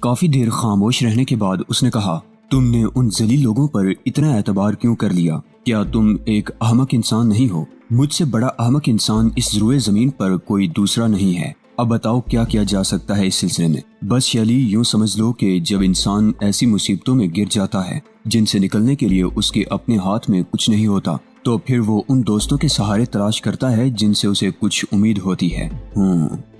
کافی دیر خاموش رہنے کے بعد اس نے کہا، تم نے ان ذلیل لوگوں پر اتنا اعتبار کیوں کر لیا؟ کیا تم ایک احمق انسان نہیں ہو؟ مجھ سے بڑا احمق انسان اس روئے زمین پر کوئی دوسرا نہیں ہے۔ اب بتاؤ کیا کیا جا سکتا ہے اس سلسلے میں؟ بس شیلی، یوں سمجھ لو کہ جب انسان ایسی مصیبتوں میں گر جاتا ہے جن سے نکلنے کے لیے اس کے اپنے ہاتھ میں کچھ نہیں ہوتا، تو پھر وہ ان دوستوں کے سہارے تلاش کرتا ہے جن سے اسے کچھ امید ہوتی ہے۔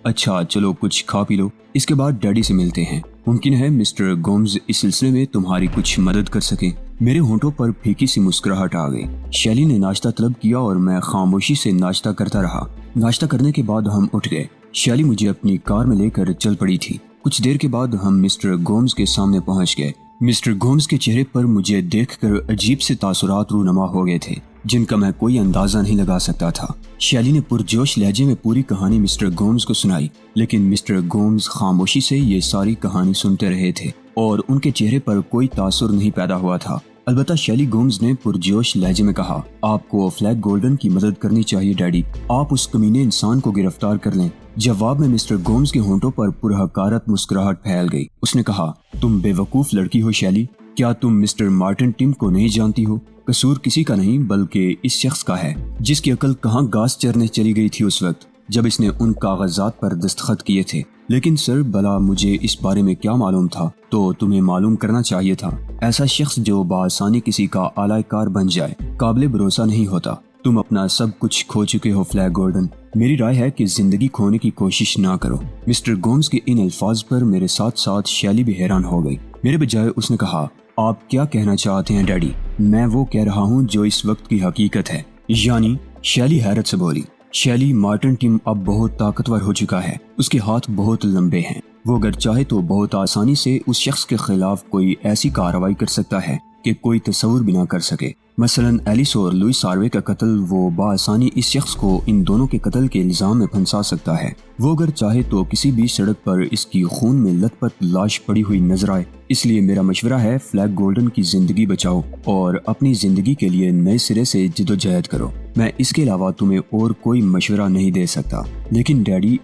اچھا چلو کچھ کھا پی لو، اس کے بعد ڈیڈی سے ملتے ہیں۔ ممکن ہے مسٹر گومز اس سلسلے میں تمہاری کچھ مدد کر سکیں۔ میرے ہونٹوں پر پھیکی سی مسکراہٹ آ گئی۔ شیلی نے ناشتہ طلب کیا اور میں خاموشی سے ناشتہ کرتا رہا۔ ناشتہ کرنے کے بعد ہم اٹھ گئے۔ شیلی مجھے اپنی کار میں لے کر چل پڑی تھی۔ کچھ دیر کے بعد ہم مسٹر گومز کے سامنے پہنچ گئے۔ مسٹر گومز کے چہرے پر مجھے دیکھ کر عجیب سے تاثرات رونما ہو گئے تھے جن کا میں کوئی اندازہ نہیں لگا سکتا تھا۔ شیلی نے پرجوش لہجے میں پوری کہانی مسٹر گومز کو سنائی، لیکن مسٹر گومز خاموشی سے یہ ساری کہانی سنتے رہے تھے اور ان کے چہرے پر کوئی تاثر نہیں پیدا ہوا تھا۔ البتہ شیلی گومز نے پرجوش لہجے میں کہا، آپ کو فلیگ گولڈن کی مدد کرنی چاہیے ڈیڈی، آپ اس کمینے انسان کو گرفتار کر لیں۔ جواب میں مسٹر گومز کے ہونٹوں پر پرحقارت مسکراہٹ پھیل گئی۔ اس نے کہا، تم بے وقوف لڑکی ہو شیلی، کیا تم مسٹر مارٹن ٹم کو نہیں جانتی ہو؟ قصور کسی کا نہیں بلکہ اس شخص کا ہے جس کی عقل کہاں گھاس چرنے چلی گئی تھی اس وقت جب اس نے ان کاغذات پر دستخط کیے تھے۔ لیکن سر بلا مجھے اس بارے میں کیا معلوم تھا؟ تو تمہیں معلوم کرنا چاہیے تھا۔ ایسا شخص جو بآسانی کسی کا اعلی کار بن جائے قابل بھروسہ نہیں ہوتا۔ تم اپنا سب کچھ کھو چکے ہو فلیگ گولڈن، میری رائے ہے کہ زندگی کھونے کی کوشش نہ کرو۔ مسٹر گومز کے ان الفاظ پر میرے ساتھ ساتھ شیلی بھی حیران ہو گئی۔ میرے بجائے اس نے کہا، آپ کیا کہنا چاہتے ہیں ڈیڈی؟ میں وہ کہہ رہا ہوں جو اس وقت کی حقیقت ہے۔ یعنی؟ شیلی حیرت سے بولی۔ شیلی، مارٹن ٹم اب بہت طاقتور ہو چکا ہے، اس کے ہاتھ بہت لمبے ہیں، وہ اگر چاہے تو بہت آسانی سے اس شخص کے خلاف کوئی ایسی کارروائی کر سکتا ہے کہ کوئی تصور بھی نہ کر سکے۔ مثلاً ایلس اور لوئس ساروے کا قتل وہ بآسانی اس شخص کو ان دونوں کے قتل کے الزام میں پھنسا سکتا ہے۔ وہ اگر چاہے تو کسی بھی سڑک پر اس کی خون میں لت پت لاش پڑی ہوئی نظر آئے۔ اس لیے میرا مشورہ ہے فلیگ گولڈن کی زندگی بچاؤ اور اپنی زندگی کے لیے نئے سرے سے جدوجہد کرو۔ میں اس کے علاوہ تمہیں اور کوئی مشورہ نہیں دے سکتا۔ لیکن ڈیڈی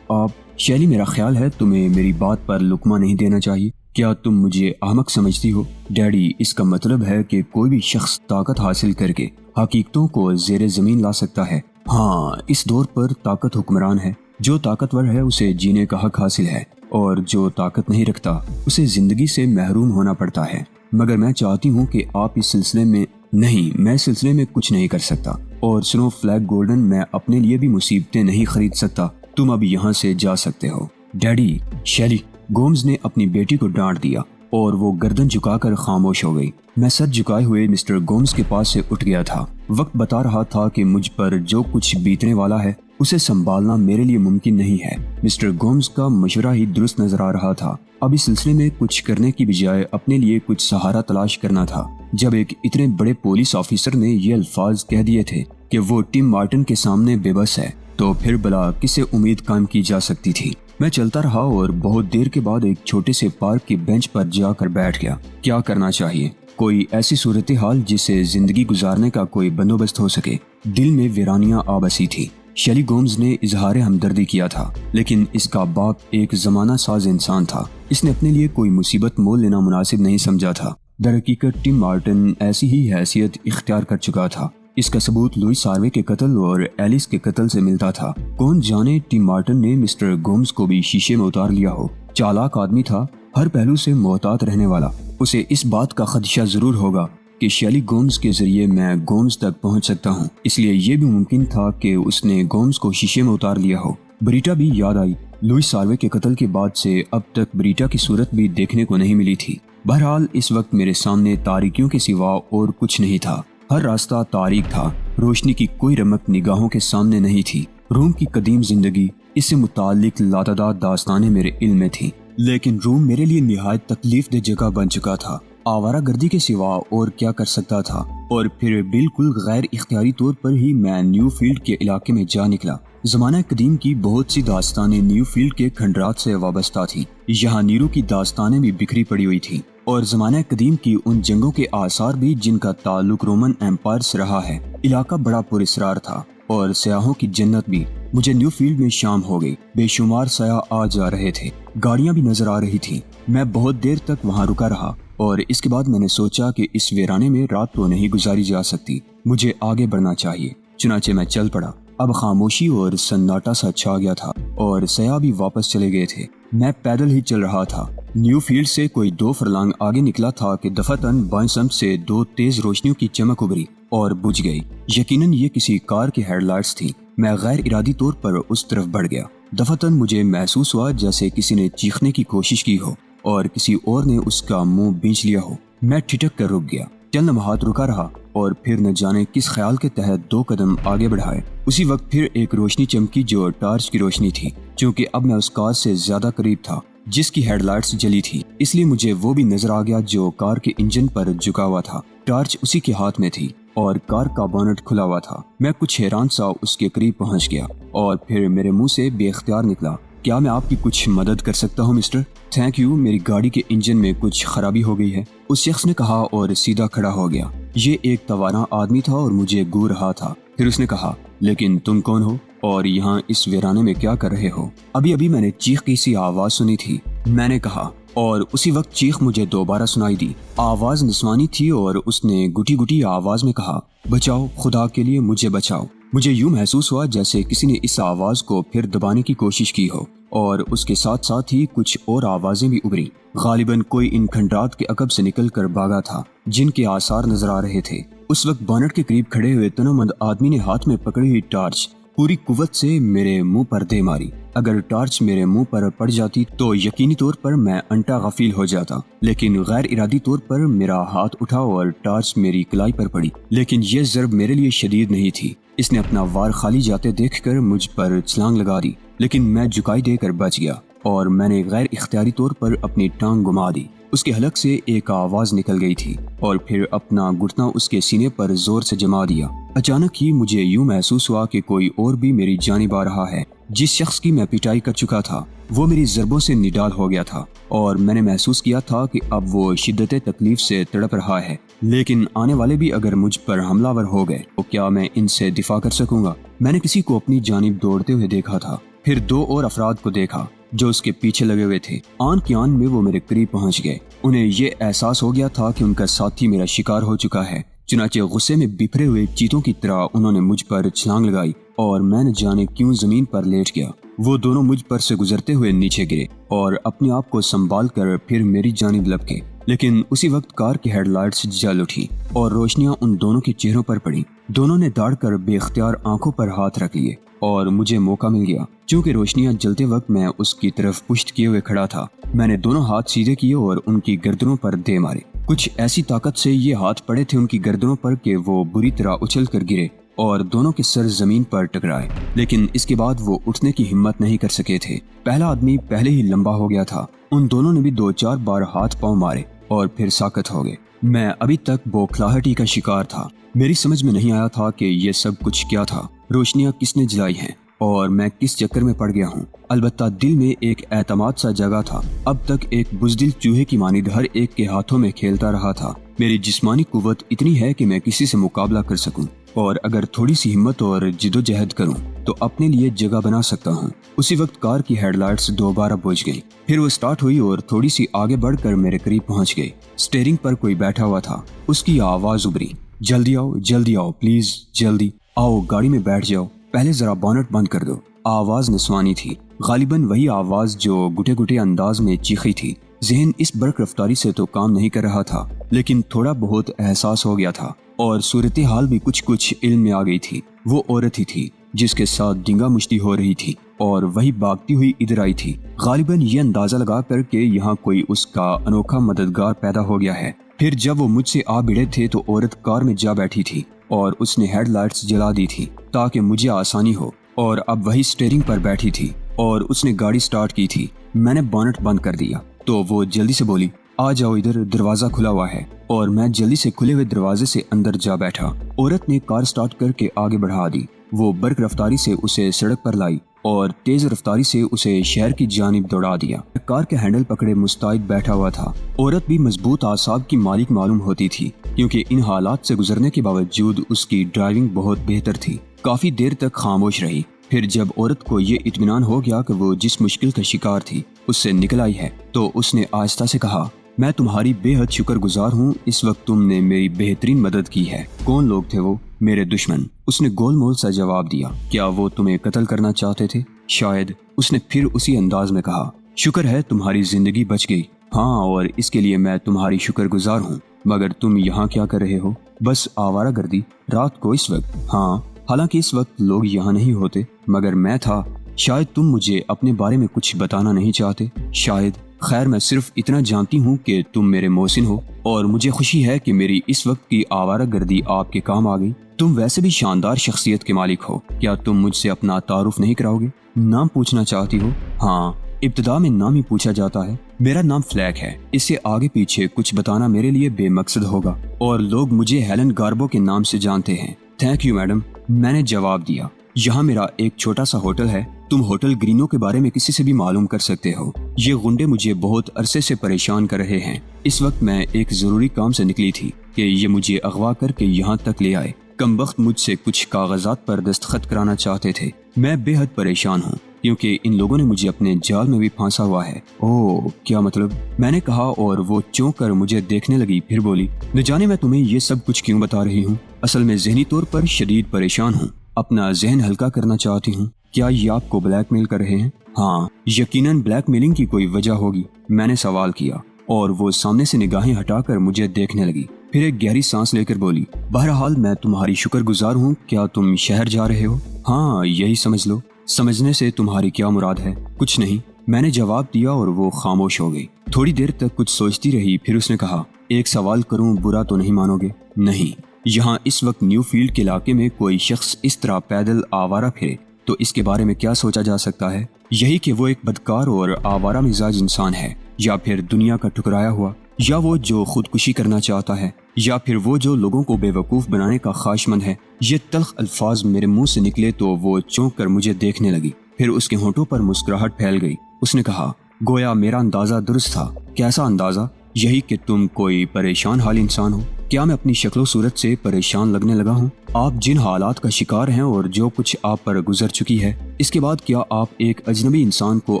آپ شیلی، میرا خیال ہے تمہیں میری بات پر لقمہ نہیں دینا چاہیے۔ کیا تم مجھے احمق سمجھتی ہو؟ ڈیڈی، اس کا مطلب ہے کہ کوئی بھی شخص طاقت حاصل کر کے حقیقتوں کو زیر زمین لا سکتا ہے۔ ہاں، اس دور پر طاقت حکمران ہے۔ جو طاقتور ہے اسے جینے کا حق حاصل ہے اور جو طاقت نہیں رکھتا اسے زندگی سے محروم ہونا پڑتا ہے۔ مگر میں چاہتی ہوں کہ آپ اس سلسلے میں میں اس سلسلے میں کچھ نہیں کر سکتا۔ اور سنو فلیگ گولڈن، میں اپنے لیے بھی مصیبتیں نہیں خرید سکتا۔ تم اب یہاں سے جا سکتے ہو۔ ڈیڈی، شیلی، گومز نے اپنی بیٹی کو ڈانٹ دیا اور وہ گردن جھکا کر خاموش ہو گئی۔ میں سر جھکائے ہوئے مسٹر گومز کے پاس سے اٹھ گیا تھا۔ وقت بتا رہا تھا کہ مجھ پر جو کچھ بیتنے والا ہے اسے سنبھالنا میرے لیے ممکن نہیں ہے۔ مسٹر گومز کا مشورہ ہی درست نظر آ رہا تھا۔ اب اس سلسلے میں کچھ کرنے کی بجائے اپنے لیے کچھ سہارا تلاش کرنا تھا۔ جب ایک اتنے بڑے پولیس آفیسر نے یہ الفاظ کہہ دیے تھے کہ وہ ٹم مارٹن کے سامنے بے بس ہے، تو پھر بلا کس سے امید قائم کی جا سکتی تھی؟ میں چلتا رہا اور بہت دیر کے بعد ایک چھوٹے سے پارک کے بینچ پر جا کر بیٹھ گیا۔ کیا کرنا چاہیے؟ کوئی ایسی صورتحال جس سے زندگی گزارنے کا کوئی بندوبست ہو سکے۔ دل میں ویرانیاں آ بسی تھی۔ شیلی گومز نے اظہار ہمدردی کیا تھا، لیکن اس کا باپ ایک زمانہ ساز انسان تھا۔ اس نے اپنے لیے کوئی مصیبت مول لینا مناسب نہیں سمجھا تھا۔ در حقیقت ٹم مارٹن ایسی ہی حیثیت اختیار کر چکا تھا۔ اس کا ثبوت لوئس ساروے کے قتل اور ایلس کے قتل سے ملتا تھا۔ کون جانے ٹم مارٹن نے مسٹر گومز کو بھی شیشے میں اتار لیا ہو۔ چالاک آدمی تھا، ہر پہلو سے محتاط رہنے والا۔ اسے اس بات کا خدشہ ضرور ہوگا کہ شیلی گومز کے ذریعے میں گومز تک پہنچ سکتا ہوں، اس لیے یہ بھی ممکن تھا کہ اس نے گومز کو شیشے میں اتار لیا ہو۔ بریٹا بھی یاد آئی۔ لوئس ساروے کے قتل کے بعد سے اب تک بریٹا کی صورت بھی دیکھنے کو نہیں ملی تھی۔ بہرحال اس وقت میرے سامنے تاریکیوں کے سوا اور کچھ نہیں تھا۔ ہر راستہ تاریک تھا، روشنی کی کوئی رمق نگاہوں کے سامنے نہیں تھی۔ روم کی قدیم زندگی، اس سے متعلق لاتعداد داستانیں میرے علم میں تھیں، لیکن روم میرے لیے نہایت تکلیف دہ جگہ بن چکا تھا۔ آوارہ گردی کے سوا اور کیا کر سکتا تھا؟ اور پھر بالکل غیر اختیاری طور پر ہی میں نیو فیلڈ کے علاقے میں جا نکلا۔ زمانہ قدیم کی بہت سی داستانیں نیو فیلڈ کے کھنڈرات سے وابستہ تھیں۔ یہاں نیرو کی داستانیں بھی بکھری پڑی ہوئی تھیں اور زمانہ قدیم کی ان جنگوں کے آثار بھی جن کا تعلق رومن ایمپائر سے رہا ہے۔ علاقہ بڑا پراسرار تھا اور سیاحوں کی جنت بھی۔ مجھے نیو فیلڈ میں شام ہو گئی۔ بے شمار سیاح آ جا رہے تھے، گاڑیاں بھی نظر آ رہی تھیں۔ میں بہت دیر تک وہاں رکا رہا اور اس کے بعد میں نے سوچا کہ اس ویرانے میں رات تو نہیں گزاری جا سکتی، مجھے آگے بڑھنا چاہیے۔ چنانچہ میں چل پڑا۔ اب خاموشی اور سناٹا سا چھا گیا تھا اور سیاح بھی واپس چلے گئے تھے۔ میں پیدل ہی چل رہا تھا۔ نیو فیلڈ سے کوئی 2 فرلانگ آگے نکلا تھا کہ دفعتاً بائیں سمت سے 2 تیز روشنیوں کی چمک ابھری اور بجھ گئی۔ یقیناً یہ کسی کار کی ہیڈ لائٹس تھی۔ میں غیر ارادی طور پر اس طرف بڑھ گیا۔ دفعتاً مجھے محسوس ہوا جیسے کسی نے چیخنے کی کوشش کی ہو اور کسی اور نے اس کا منہ بینچ لیا ہو۔ میں ٹھٹک کر رک گیا، چند لمحات رکا رہا اور پھر نہ جانے کس خیال کے تحت 2 قدم آگے بڑھائے۔ اسی وقت پھر ایک روشنی چمکی جو ٹارچ کی روشنی تھی۔ چونکہ اب میں اس کار سے زیادہ قریب تھا جس کی ہیڈ لائٹس جلی تھی، اس لیے مجھے وہ بھی نظر آ گیا جو کار کے انجن پر جھکا ہوا تھا۔ ٹارچ اسی کے ہاتھ میں تھی اور کار کا بونٹ کھلا ہوا تھا۔ میں کچھ حیران سا اس کے قریب پہنچ گیا اور پھر میرے منہ سے بے اختیار نکلا، کیا میں آپ کی کچھ مدد کر سکتا ہوں مسٹر؟ تھینک یو، میری گاڑی کے انجن میں کچھ خرابی ہو گئی ہے، اس شخص نے کہا اور سیدھا کھڑا ہو گیا۔ یہ ایک توانا آدمی تھا اور مجھے گو رہا تھا۔ پھر اس نے کہا، لیکن تم کون ہو اور یہاں اس ویرانے میں کیا کر رہے ہو؟ ابھی میں نے چیخ کی سی آواز سنی تھی، میں نے کہا، اور اسی وقت چیخ مجھے دوبارہ سنائی دی۔ آواز نسوانی تھی اور اس نے گھٹی گھٹی آواز میں کہا، بچاؤ، خدا کے لیے مجھے بچاؤ۔ مجھے یوں محسوس ہوا جیسے کسی نے اس آواز کو پھر دبانے کی کوشش کی ہو اور اس کے ساتھ ساتھ ہی کچھ اور آوازیں بھی ابھری۔ غالباً کوئی ان کھنڈرات کے عقب سے نکل کر بھاگا تھا جن کے آثار نظر آ رہے تھے۔ اس وقت بانٹ کے قریب کھڑے ہوئے تنومند آدمی نے ہاتھ میں پکڑی ہوئی ٹارچ پوری قوت سے میرے منہ پر دے ماری۔ اگر ٹارچ میرے منہ پر پڑ جاتی تو یقینی طور پر میں انٹا غفیل ہو جاتا، لیکن غیر ارادی طور پر میرا ہاتھ اٹھا اور ٹارچ میری کلائی پر پڑی۔ لیکن یہ ضرب میرے لیے شدید نہیں تھی۔ اس نے اپنا وار خالی جاتے دیکھ کر مجھ پر چھلانگ لگا دی، لیکن میں جھکائی دے کر بچ گیا اور میں نے غیر اختیاری طور پر اپنی ٹانگ گما دی۔ اس کے حلق سے ایک آواز نکل گئی تھی اور پھر اپنا گھٹنا اس کے سینے پر زور سے جما دیا۔ اچانک ہی مجھے یوں محسوس ہوا کہ کوئی اور بھی میری جانب آ رہا ہے۔ جس شخص کی میں پٹائی کر چکا تھا وہ میری ضربوں سے نڈال ہو گیا تھا اور میں نے محسوس کیا تھا کہ اب وہ شدت تکلیف سے تڑپ رہا ہے۔ لیکن آنے والے بھی اگر مجھ پر حملہ ور ہو گئے تو کیا میں ان سے دفاع کر سکوں گا؟ میں نے کسی کو اپنی جانب دوڑتے ہوئے دیکھا تھا، پھر 2 اور افراد کو دیکھا جو اس کے پیچھے لگے ہوئے تھے۔ آن کی آن میں وہ میرے قریب پہنچ گئے۔ انہیں یہ احساس ہو گیا تھا کہ ان کا ساتھی میرا شکار ہو چکا ہے، چنانچہ غصے میں بپھرے ہوئے چیتوں کی طرح انہوں نے مجھ پر چھلانگ لگائی اور میں نہ جانے کیوں زمین پر لیٹ گیا۔ وہ دونوں مجھ پر سے گزرتے ہوئے نیچے گرے اور اپنے آپ کو سنبھال کر پھر میری جانب لپکے، لیکن اسی وقت کار کی ہیڈ لائٹس جل اٹھی اور روشنیاں ان دونوں کے چہروں پر پڑیں۔ دونوں نے دوڑ کر بے اختیار آنکھوں پر ہاتھ رکھ لیے اور مجھے موقع مل گیا۔ چونکہ روشنیاں جلتے وقت میں اس کی طرف پشت کیے ہوئے کھڑا تھا، میں نے دونوں ہاتھ سیدھے کیے اور ان کی گردنوں پر دے مارے۔ کچھ ایسی طاقت سے یہ ہاتھ پڑے تھے ان کی گردنوں پر کہ وہ بری طرح اچھل کر گرے اور دونوں کے سر زمین پر ٹکرائے، لیکن اس کے بعد وہ اٹھنے کی ہمت نہیں کر سکے تھے۔ پہلا آدمی پہلے ہی لمبا ہو گیا تھا۔ ان دونوں نے بھی 2-4 بار ہاتھ پاؤں مارے اور پھر ساکت ہو گئے۔ میں ابھی تک بوکھلاہٹی کا شکار تھا۔ میری سمجھ میں نہیں آیا تھا کہ یہ سب کچھ کیا تھا، روشنیاں کس نے جلائی ہیں اور میں کس چکر میں پڑ گیا ہوں۔ البتہ دل میں ایک اعتماد سا جگہ تھا۔ اب تک ایک بزدل چوہے کی مانند ہر ایک کے ہاتھوں میں کھیلتا رہا تھا۔ میری جسمانی قوت اتنی ہے کہ میں کسی سے مقابلہ کر سکوں اور اگر تھوڑی سی ہمت اور جدوجہد کروں تو اپنے لیے جگہ بنا سکتا ہوں۔ اسی وقت کار کی ہیڈ لائٹس دوبارہ بجھ گئیں، پھر وہ سٹارٹ ہوئی اور تھوڑی سی آگے بڑھ کر میرے قریب پہنچ گئی۔ سٹیئرنگ پر کوئی بیٹھا ہوا تھا۔ اس کی آواز ابھری، جلدی آؤ پلیز، جلدی آؤ، گاڑی میں بیٹھ جاؤ، پہلے ذرا بونٹ بند کر دو۔ آواز نسوانی تھی، غالباً وہی آواز جو گھٹے گھٹے انداز میں چیخی تھی۔ ذہن اس برق رفتاری سے تو کام نہیں کر رہا تھا، لیکن تھوڑا بہت احساس ہو گیا تھا اور صورتحال بھی کچھ علم میں آ گئی تھی۔ وہ عورت ہی تھی جس کے ساتھ ڈنگا مشتی ہو رہی تھی اور وہی بھاگتی ہوئی ادھر آئی تھی، غالباً یہ اندازہ لگا کر کہ یہاں کوئی اس کا انوکھا مددگار پیدا ہو گیا ہے۔ پھر جب وہ مجھ سے آ بھڑے تھے تو عورت کار میں جا بیٹھی تھی اور اس نے ہیڈ لائٹس جلا دی تھی تاکہ مجھے آسانی ہو، اور اب وہی سٹیئرنگ پر بیٹھی تھی اور اس نے گاڑی سٹارٹ کی تھی۔ میں نے بونٹ بند کر دیا تو وہ جلدی سے بولی، آ جاؤ ادھر، دروازہ کھلا ہوا ہے، اور میں جلدی سے کھلے ہوئے دروازے سے اندر جا بیٹھا۔ عورت نے کار سٹارٹ کر کے آگے بڑھا دی۔ وہ برق رفتاری سے اسے سڑک پر لائی اور تیز رفتاری سے اسے شہر کی جانب دوڑا دیا۔ کار کے ہینڈل پکڑے مستعد بیٹھا ہوا تھا۔ عورت بھی مضبوط اعصاب کی مالک معلوم ہوتی تھی، کیونکہ ان حالات سے گزرنے کے باوجود اس کی ڈرائیونگ بہت بہتر تھی۔ کافی دیر تک خاموش رہی۔ پھر جب عورت کو یہ اطمینان ہو گیا کہ وہ جس مشکل کا شکار تھی اس سے نکل آئی ہے تو اس نے آہستہ سے کہا، میں تمہاری بے حد شکر گزار ہوں، اس وقت تم نے میری بہترین مدد کی ہے۔ کون لوگ تھے وہ؟ میرے دشمن۔ اس نے گول مول سا جواب دیا۔ کیا وہ تمہیں قتل کرنا چاہتے تھے؟ شاید۔ اس نے پھر اسی انداز میں کہا، شکر ہے تمہاری زندگی بچ گئی۔ ہاں، اور اس کے لیے میں تمہاری شکر گزار ہوں، مگر تم یہاں کیا کر رہے ہو؟ بس آوارہ گردی۔ رات کو اس وقت؟ ہاں، حالانکہ اس وقت لوگ یہاں نہیں ہوتے، مگر میں تھا۔ شاید تم مجھے اپنے بارے میں کچھ بتانا نہیں چاہتے، شاید۔ خیر، میں صرف اتنا جانتی ہوں کہ تم میرے محسن ہو، اور مجھے خوشی ہے کہ میری اس وقت کی آوارہ گردی آپ کے کام آ گئی۔ تم ویسے بھی شاندار شخصیت کے مالک ہو، کیا تم مجھ سے اپنا تعارف نہیں کراؤ گے؟ نام پوچھنا چاہتی ہو؟ ہاں، ابتدا میں نام ہی پوچھا جاتا ہے۔ میرا نام فلیک ہے، اس سے آگے پیچھے کچھ بتانا میرے لیے بے مقصد ہوگا، اور لوگ مجھے ہیلن گاربو کے نام سے جانتے ہیں۔ تھینک یو میڈم، میں نے جواب دیا۔ یہاں میرا ایک چھوٹا سا ہوٹل ہے، تم ہوٹل گرینو کے بارے میں کسی سے بھی معلوم کر سکتے ہو۔ یہ غنڈے مجھے بہت عرصے سے پریشان کر رہے ہیں۔ اس وقت میں ایک ضروری کام سے نکلی تھی کہ یہ مجھے اغوا کر کے یہاں تک لے آئے۔ کم وقت مجھ سے کچھ کاغذات پر دستخط کرانا چاہتے تھے۔ میں بے حد پریشان ہوں کیونکہ ان لوگوں نے مجھے اپنے جال میں بھی پھانسا ہوا ہے۔ اوہ، کیا مطلب؟ میں نے کہا، اور وہ چونک کر مجھے دیکھنے لگی، پھر بولی، نہ جانے میں تمہیں یہ سب کچھ کیوں بتا رہی ہوں۔ اصل میں ذہنی طور پر شدید پریشان ہوں، اپنا ذہن ہلکا کرنا چاہتی ہوں۔ کیا یہ آپ کو بلیک میل کر رہے ہیں؟ ہاں، یقیناً بلیک میلنگ کی کوئی وجہ ہوگی، میں نے سوال کیا، اور وہ سامنے سے نگاہیں ہٹا کر مجھے دیکھنے لگی، پھر ایک گہری سانس لے کر بولی، بہرحال میں تمہاری شکر گزار ہوں۔ کیا تم شہر جا رہے ہو؟ ہاں، یہی سمجھ لو۔ سمجھنے سے تمہاری کیا مراد ہے؟ کچھ نہیں، میں نے جواب دیا، اور وہ خاموش ہو گئی۔ تھوڑی دیر تک کچھ سوچتی رہی، پھر اس نے کہا، ایک سوال کروں، برا تو نہیں مانو گے؟ نہیں۔ یہاں اس وقت نیو فیلڈ کے علاقے میں کوئی شخص اس طرح پیدل آوارہ پھرے تو اس کے بارے میں کیا سوچا جا سکتا ہے؟ یہی کہ وہ ایک بدکار اور آوارہ مزاج انسان ہے، یا پھر دنیا کا ٹھکرایا ہوا، یا وہ جو خودکشی کرنا چاہتا ہے، یا پھر وہ جو لوگوں کو بے وقوف بنانے کا خواہشمند ہے۔ یہ تلخ الفاظ میرے منہ سے نکلے تو وہ چونک کر مجھے دیکھنے لگی، پھر اس کے ہونٹوں پر مسکراہٹ پھیل گئی۔ اس نے کہا، گویا میرا اندازہ درست تھا۔ کیسا اندازہ؟ یہی کہ تم کوئی پریشان حال انسان ہو۔ کیا میں اپنی شکل و صورت سے پریشان لگنے لگا ہوں؟ آپ جن حالات کا شکار ہیں اور جو کچھ آپ پر گزر چکی ہے، اس کے بعد کیا آپ ایک اجنبی انسان کو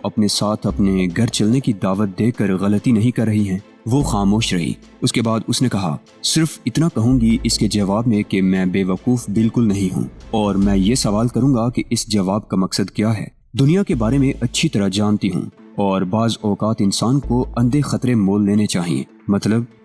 اپنے ساتھ اپنے گھر چلنے کی دعوت دے کر غلطی نہیں کر رہی ہیں؟ وہ خاموش رہی۔ اس کے بعد اس نے کہا، صرف اتنا کہوں گی اس کے جواب میں کہ میں بے وقوف بالکل نہیں ہوں، اور میں یہ سوال کروں گا کہ اس جواب کا مقصد کیا ہے۔ دنیا کے بارے میں اچھی طرح جانتی ہوں، اور بعض اوقات انسان کو اندھے خطرے مول لینے چاہیے۔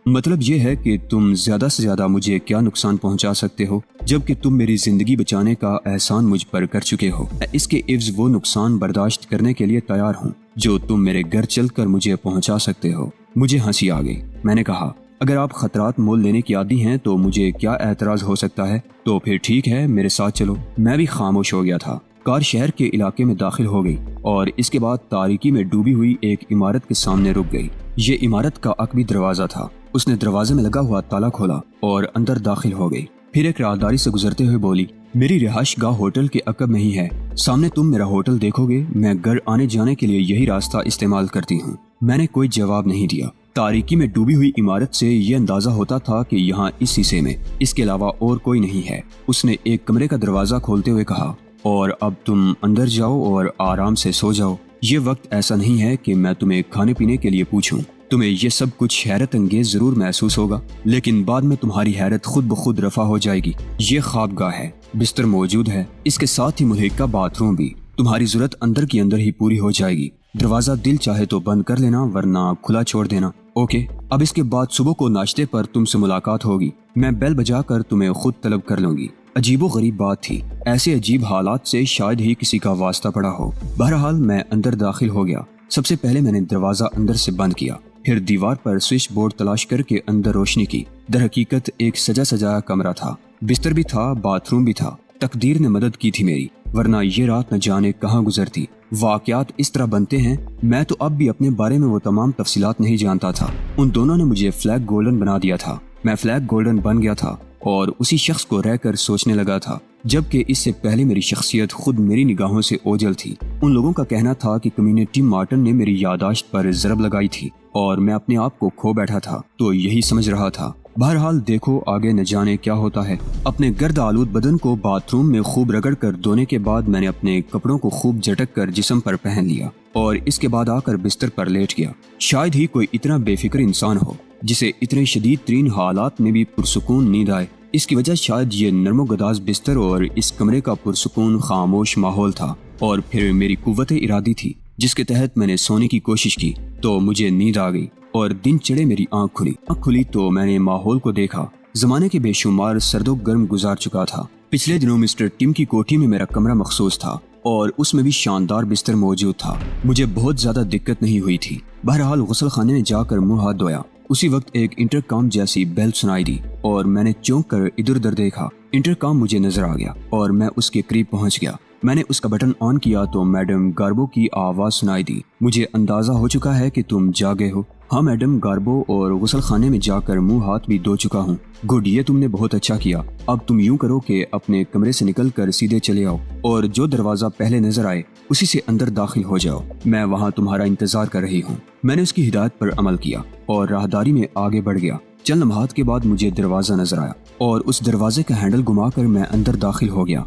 مطلب یہ ہے کہ تم زیادہ سے زیادہ مجھے کیا نقصان پہنچا سکتے ہو، جبکہ تم میری زندگی بچانے کا احسان مجھ پر کر چکے ہو۔ میں اس کے عوض وہ نقصان برداشت کرنے کے لیے تیار ہوں جو تم میرے گھر چل کر مجھے پہنچا سکتے ہو۔ مجھے ہنسی آ گئی۔ میں نے کہا، اگر آپ خطرات مول لینے کی عادی ہیں تو مجھے کیا اعتراض ہو سکتا ہے؟ تو پھر ٹھیک ہے، میرے ساتھ چلو۔ میں بھی خاموش ہو گیا تھا۔ کار شہر کے علاقے میں داخل ہو گئی اور اس کے بعد تاریکی میں ڈوبی ہوئی ایک عمارت کے سامنے رک گئی۔ یہ عمارت کا عقبی دروازہ تھا۔ اس نے دروازے میں لگا ہوا تالا کھولا اور اندر داخل ہو گئی، پھر ایک راہداری سے گزرتے ہوئے بولی، میری رہائش گاہ ہوٹل کے عقب میں ہی ہے، سامنے تم میرا ہوٹل دیکھو گے۔ میں گھر آنے جانے کے لیے یہی راستہ استعمال کرتی ہوں۔ میں نے کوئی جواب نہیں دیا۔ تاریکی میں ڈوبی ہوئی عمارت سے یہ اندازہ ہوتا تھا کہ یہاں اس حصے میں اس کے علاوہ اور کوئی نہیں ہے۔ اس نے ایک کمرے کا دروازہ کھولتے ہوئے کہا، اور اب تم اندر جاؤ اور آرام سے سو جاؤ۔ یہ وقت ایسا نہیں ہے کہ میں تمہیں کھانے پینے کے لیے پوچھوں۔ تمہیں یہ سب کچھ حیرت انگیز ضرور محسوس ہوگا، لیکن بعد میں تمہاری حیرت خود بخود رفع ہو جائے گی۔ یہ خوابگاہ ہے، بستر موجود ہے، اس کے ساتھ ہی ملحقہ باتھ روم بھی۔ تمہاری ضرورت اندر کی اندر ہی پوری ہو جائے گی۔ دروازہ دل چاہے تو بند کر لینا، ورنہ کھلا چھوڑ دینا۔ اوکے، اب اس کے بعد صبح کو ناشتے پر تم سے ملاقات ہوگی۔ میں بیل بجا کر تمہیں خود طلب کر لوں گی۔ عجیب و غریب بات تھی، ایسے عجیب حالات سے شاید ہی کسی کا واسطہ پڑا ہو۔ بہرحال میں اندر داخل ہو گیا۔ سب سے پہلے میں نے دروازہ اندر سے بند کیا، پھر دیوار پر سوئچ بورڈ تلاش کر کے اندر روشنی کی۔ در حقیقت ایک سجا سجایا کمرہ تھا، بستر بھی تھا، باتھ روم بھی تھا۔ تقدیر نے مدد کی تھی میری، ورنہ یہ رات نہ جانے کہاں گزرتی۔ واقعات اس طرح بنتے ہیں، میں تو اب بھی اپنے بارے میں وہ تمام تفصیلات نہیں جانتا تھا۔ ان دونوں نے مجھے فلیک گولڈن بنا دیا تھا، میں فلیک گولڈن بن گیا تھا اور اسی شخص کو رہ کر سوچنے لگا تھا، جبکہ اس سے پہلے میری شخصیت خود میری نگاہوں سے اوجھل تھی۔ ان لوگوں کا کہنا تھا کہ کمیونٹی مارٹن نے میری یادداشت پر ضرب لگائی تھی اور میں اپنے آپ کو کھو بیٹھا تھا، تو یہی سمجھ رہا تھا۔ بہرحال دیکھو آگے نہ جانے کیا ہوتا ہے۔ اپنے گرد آلود بدن کو باتھ روم میں خوب رگڑ کر دھونے کے بعد میں نے اپنے کپڑوں کو خوب جھٹک کر جسم پر پہن لیا اور اس کے بعد آ کر بستر پر لیٹ گیا۔ شاید ہی کوئی اتنا بے فکر انسان ہو جسے اتنے شدید ترین حالات میں بھی پرسکون نیند آئے۔ اس کی وجہ شاید یہ نرم و گداز بستر اور اس کمرے کا پرسکون خاموش ماحول تھا، اور پھر میری قوت ارادی تھی جس کے تحت میں نے سونے کی کوشش کی تو مجھے نیند آ گئی اور دن چڑھے میری آنکھ کھلی تو میں نے ماحول کو دیکھا۔ زمانے کے بے شمار سرد و گرم گزار چکا تھا۔ پچھلے دنوں مسٹر ٹم کی کوٹھی میں میرا کمرہ مخصوص تھا اور اس میں بھی شاندار بستر موجود تھا۔ مجھے بہت زیادہ دقت نہیں ہوئی تھی۔ بہرحال غسل خانے میں جا کر منہ ہاتھ دھویا۔ اسی وقت ایک انٹرکام جیسی بیل سنائی دی اور میں نے چونک کر ادھر ادھر دیکھا۔ انٹرکام مجھے نظر آ گیا اور میں اس کے قریب پہنچ گیا۔ میں نے اس کا بٹن آن کیا تو میڈم گاربو کی آواز سنائی دی۔ مجھے اندازہ ہو چکا ہے کہ تم جاگے ہو۔ ہاں میڈم گاربو، اور غسل خانے میں جا کر منہ ہاتھ بھی دھو چکا ہوں۔ گڈ، یہ تم نے بہت اچھا کیا۔ اب تم یوں کرو کہ اپنے کمرے سے نکل کر سیدھے چلے آؤ اور جو دروازہ پہلے نظر آئے اسی سے اندر داخل ہو جاؤ۔ میں وہاں تمہارا انتظار کر رہی ہوں۔ میں نے اس کی ہدایت پر عمل کیا اور راہداری میں آگے بڑھ گیا۔ چند لمحات کے بعد مجھے دروازہ نظر آیا اور اس دروازے کا ہینڈل گھما کر میں اندر داخل ہو گیا۔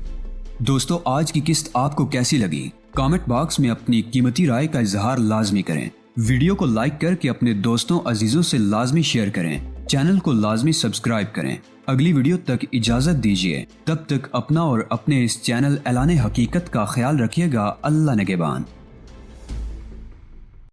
دوستو، آج کی قسط آپ کو کیسی لگی؟ کامنٹ باکس میں اپنی قیمتی رائے کا اظہار لازمی کریں۔ ویڈیو کو لائک کر کے اپنے دوستوں عزیزوں سے لازمی شیئر کریں۔ چینل کو لازمی سبسکرائب کریں۔ اگلی ویڈیو تک اجازت دیجیے، تب تک اپنا اور اپنے اس چینل اعلان حقیقت کا خیال رکھیے گا۔ اللہ نگہبان۔